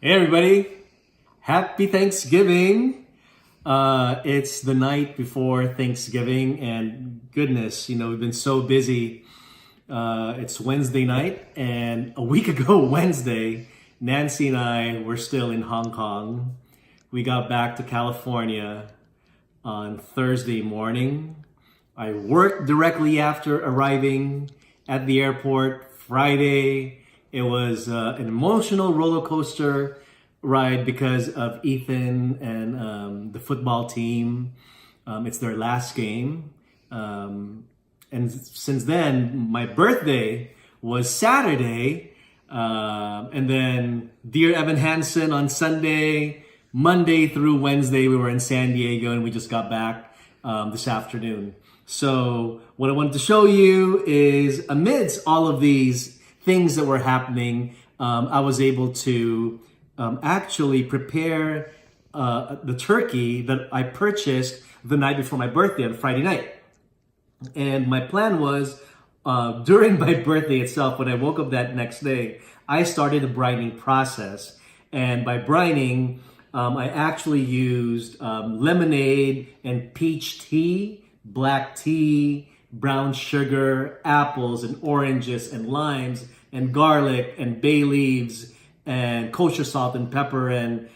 Hey everybody, happy Thanksgiving. It's the night before Thanksgiving and goodness, we've been so busy. It's Wednesday night and a week ago Wednesday, Nancy and I were still in Hong Kong. We got back to California on Thursday morning. I worked directly after arriving at the airport Friday. It was an emotional roller coaster ride because of Ethan and the football team. It's their last game. And since then, my birthday was Saturday. And then Dear Evan Hansen on Sunday, Monday through Wednesday, we were in San Diego and we just got back this afternoon. So what I wanted to show you is amidst all of these things that were happening, I was able to actually prepare the turkey that I purchased the night before my birthday on Friday night. And my plan was during my birthday itself, when I woke up that next day, I started the brining process. And by brining, I actually used lemonade and peach tea, black tea, brown sugar, apples and oranges and limes and garlic and bay leaves and kosher salt and pepper and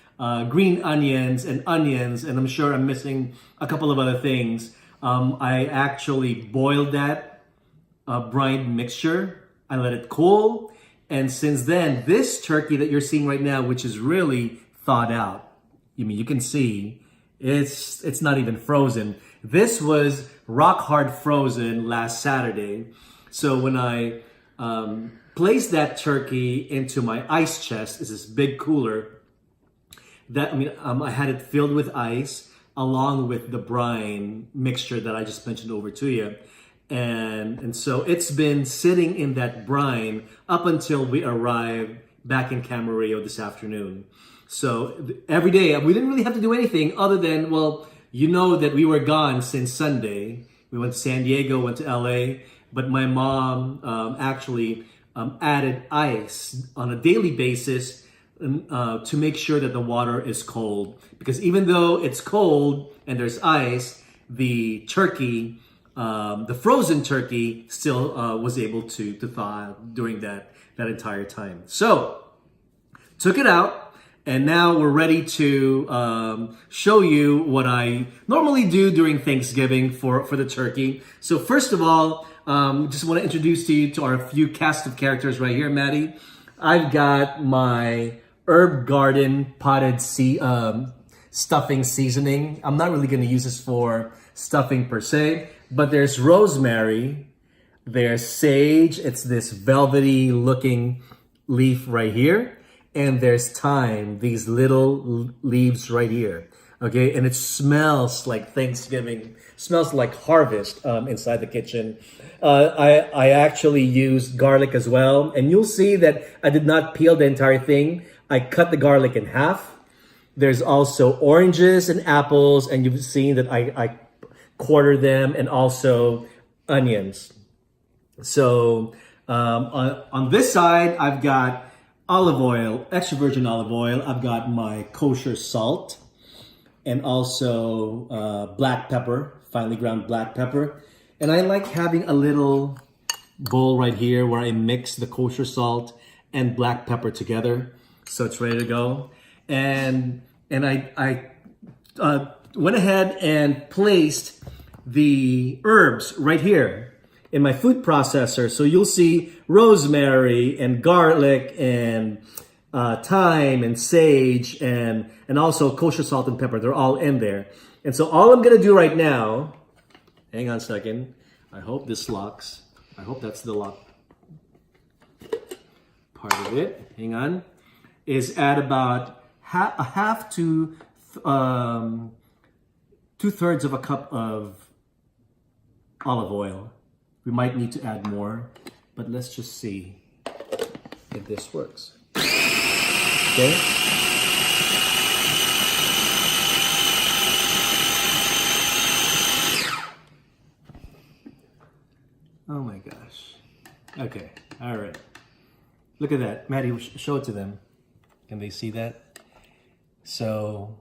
green onions and I'm sure I'm missing a couple of other things. I actually boiled that brined mixture. I let it cool. And since then, this turkey that you're seeing right now, which is really thawed out, you can see it's not even frozen. This was rock hard frozen last Saturday. So when I placed that turkey into my ice chest, it's this big cooler, I had it filled with ice along with the brine mixture that I just mentioned over to you. And so it's been sitting in that brine up until we arrived back in Camarillo this afternoon. So every day, we didn't really have to do anything other than, that we were gone since Sunday. We went to San Diego, went to LA, but my mom actually added ice on a daily basis to make sure that the water is cold. Because even though it's cold and there's ice, the turkey, the frozen turkey still was able to thaw during that entire time. So, took it out. And now we're ready to show you what I normally do during Thanksgiving for the turkey. So first of all, just want to introduce to you to our few cast of characters right here, Maddie. I've got my Herb Garden potted stuffing seasoning. I'm not really going to use this for stuffing per se, but there's rosemary, there's sage. It's this velvety looking leaf right here. And there's thyme, these little leaves right here. Okay, and it smells like Thanksgiving, smells like harvest inside the kitchen. I actually used garlic as well. And you'll see that I did not peel the entire thing. I cut the garlic in half. There's also oranges and apples, and you've seen that I quarter them, and also onions. So on this side, I've got olive oil, extra virgin olive oil. I've got my kosher salt and also black pepper, finely ground black pepper. And I like having a little bowl right here where I mix the kosher salt and black pepper together. So it's ready to go. And I went ahead and placed the herbs right here in my food processor. So you'll see rosemary and garlic and thyme and sage and also kosher salt and pepper. They're all in there. And so all I'm gonna do right now, hang on a second. I hope this locks. I hope that's the lock part of it. Hang on. Is add about a half to 2/3 of a cup of olive oil. We might need to add more, but let's just see if this works. Okay. Oh my gosh. Okay. All right. Look at that. Maddie, show it to them. Can they see that? So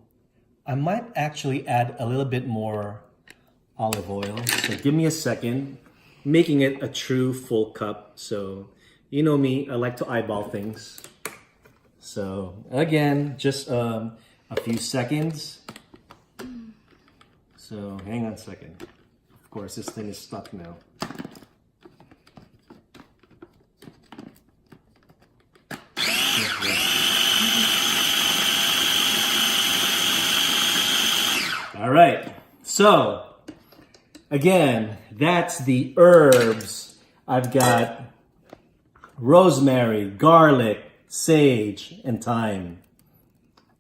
I might actually add a little bit more olive oil. So give me a second, making it a true full cup. So you know me, I like to eyeball things. So again, just a few seconds. So hang on a second. Of course, this thing is stuck now. All right, so again, that's the herbs. I've got rosemary, garlic, sage, and thyme.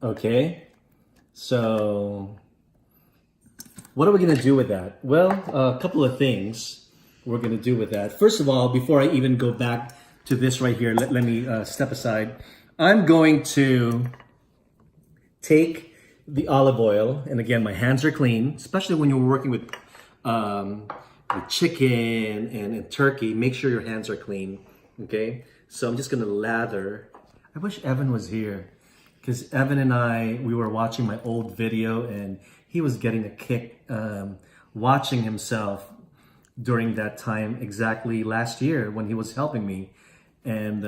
Okay, so what are we gonna do with that? Well, a couple of things we're gonna do with that. First of all, before I even go back to this right here, let me step aside. I'm going to take the olive oil, and again, my hands are clean, especially when you're working with chicken and turkey. Make sure your hands are clean, okay? So I'm just gonna lather. I wish Evan was here, because Evan and we were watching my old video, and he was getting a kick watching himself during that time exactly last year when he was helping me. And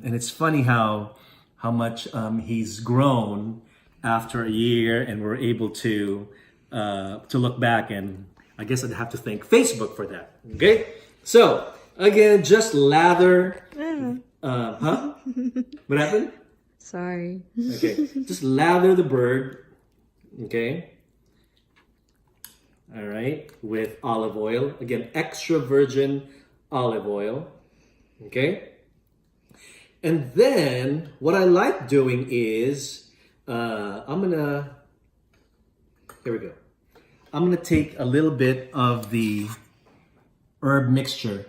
it's funny how much he's grown after a year, and we're able to look back, and I guess I'd have to thank Facebook for that. Okay, so again, just lather. Huh? What happened? Sorry. Okay, just lather the bird. Okay. All right, with olive oil. Again, extra virgin olive oil. Okay. And then what I like doing is here we go. I'm gonna take a little bit of the herb mixture,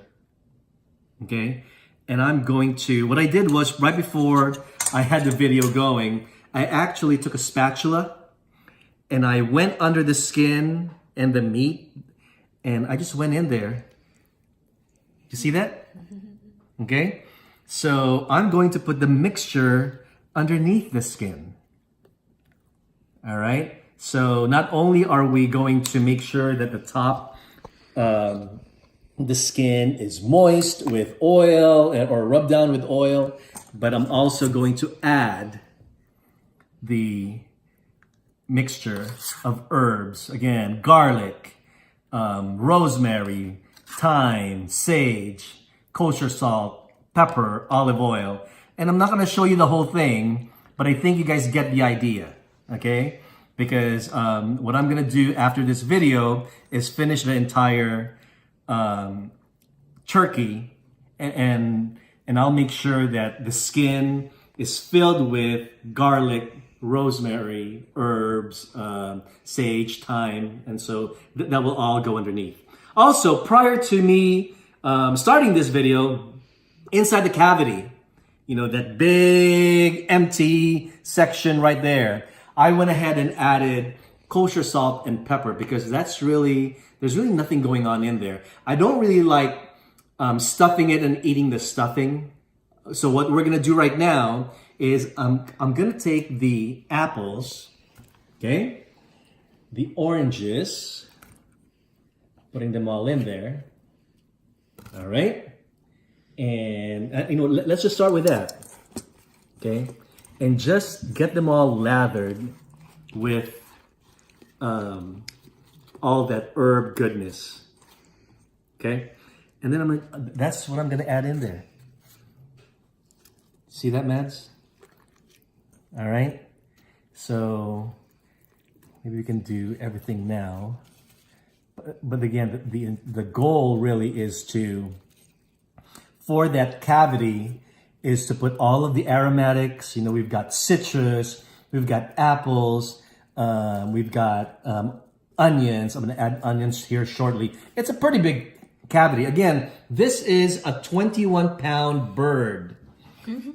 okay? And I'm going to, what I did was right before I had the video going, I actually took a spatula and I went under the skin and the meat, and I just went in there. You see that? Okay? So I'm going to put the mixture underneath the skin. All right, so not only are we going to make sure that the top, the skin is moist with oil or rubbed down with oil, but I'm also going to add the mixture of herbs. Again, garlic, rosemary, thyme, sage, kosher salt, pepper, olive oil. And I'm not going to show you the whole thing, but I think you guys get the idea. Okay, because what I'm gonna do after this video is finish the entire turkey, and I'll make sure that the skin is filled with garlic, rosemary, herbs, sage, thyme, and so that will all go underneath. Also, prior to me starting this video, inside the cavity, you know, that big empty section right there, I went ahead and added kosher salt and pepper, because there's really nothing going on in there. I don't really like stuffing it and eating the stuffing. So what we're gonna do right now is I'm gonna take the apples, okay, the oranges, putting them all in there. All right, and let's just start with that, okay. And just get them all lathered with all that herb goodness, okay? And then that's what I'm gonna add in there. See that, Mads? All right, so maybe we can do everything now. But again, the goal really is for that cavity, is to put all of the aromatics. You know, we've got citrus, we've got apples, we've got onions. I'm gonna add onions here shortly. It's a pretty big cavity. Again, this is a 21-pound bird,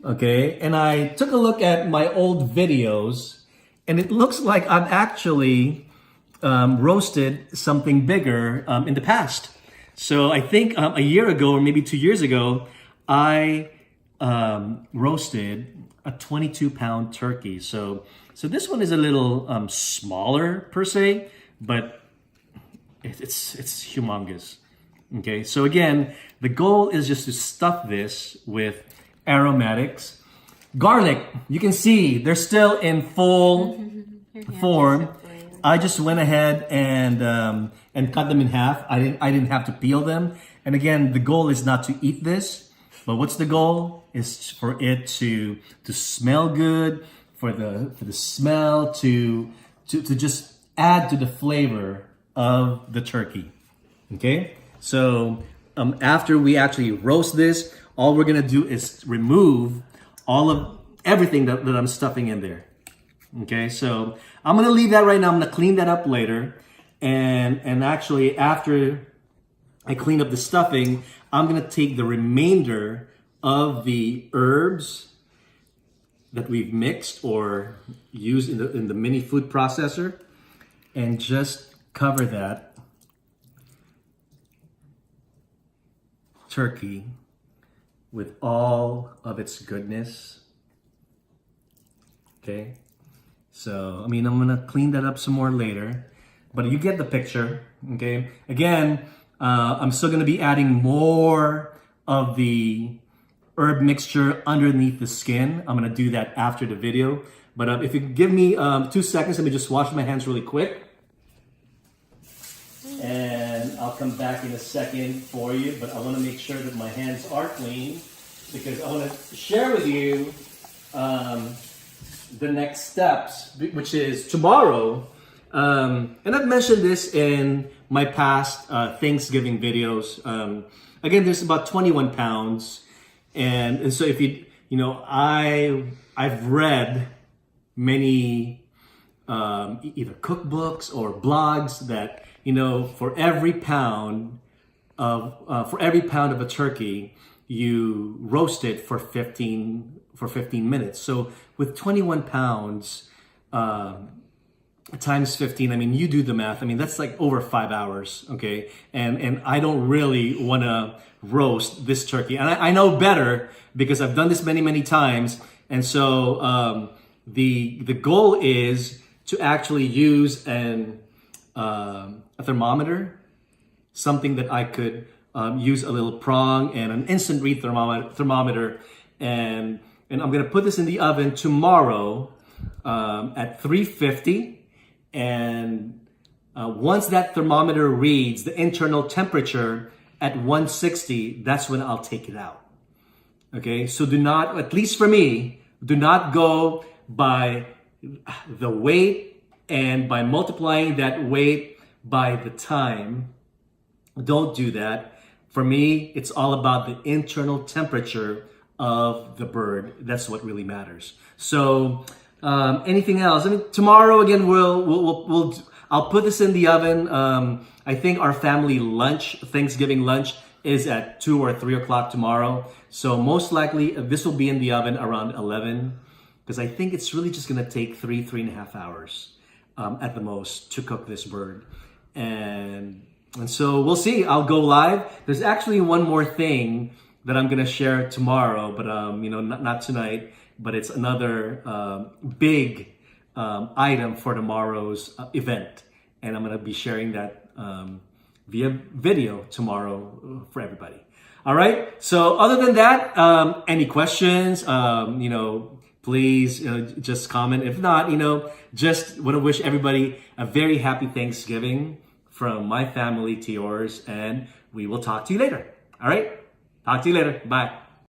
okay? And I took a look at my old videos, and it looks like I've actually roasted something bigger in the past. So I think a year ago, or maybe 2 years ago, I roasted a 22-pound turkey. So this one is a little smaller per se, but it's humongous. Okay, so again, the goal is just to stuff this with aromatics. Garlic, you can see they're still in full form. I just went ahead and cut them in half. I didn't have to peel them. And again, the goal is not to eat this, but what's the goal? Is for it to smell good, for the smell to just add to the flavor of the turkey. Okay, so after we actually roast this, all we're gonna do is remove everything that I'm stuffing in there. Okay, so I'm gonna leave that right now. I'm gonna clean that up later, and actually after I clean up the stuffing, I'm gonna take the remainder of the herbs that we've mixed or used in the mini food processor and just cover that turkey with all of its goodness. Okay, so I mean, I'm gonna clean that up some more later, but you get the picture. Okay, again, I'm still gonna be adding more of the herb mixture underneath the skin. I'm gonna do that after the video. But if you give me 2 seconds, let me just wash my hands really quick. And I'll come back in a second for you, but I wanna make sure that my hands are clean because I wanna share with you the next steps, which is tomorrow. And I've mentioned this in my past Thanksgiving videos. Again, there's about 21 pounds. And so if I've read many either cookbooks or blogs that for every pound of a turkey, you roast it for 15 minutes. So with 21 pounds times 15, I mean, you do the math. I mean, that's like over 5 hours. Okay, and I don't really want to roast this turkey, and I know better because I've done this many times. And so the goal is to actually use a thermometer, something that I could use a little prong and an instant read thermometer, and I'm gonna put this in the oven tomorrow at 350. And once that thermometer reads the internal temperature at 160, that's when I'll take it out. Okay, so do not, at least for me, do not go by the weight and by multiplying that weight by the time. Don't do that. For me, it's all about the internal temperature of the bird. That's what really matters. So anything else? I mean, tomorrow again, I'll put this in the oven. I think our family lunch, Thanksgiving lunch, is at 2 or 3 o'clock tomorrow. So most likely this will be in the oven around 11, because I think it's really just gonna take 3.5 hours at the most to cook this bird. And so we'll see. I'll go live. There's actually one more thing that I'm gonna share tomorrow, but not tonight. But it's another big item for tomorrow's event, and I'm gonna be sharing that via video tomorrow for everybody. All right. So other than that, any questions? Please just comment. If not, just want to wish everybody a very happy Thanksgiving from my family to yours, and we will talk to you later. All right. Talk to you later. Bye.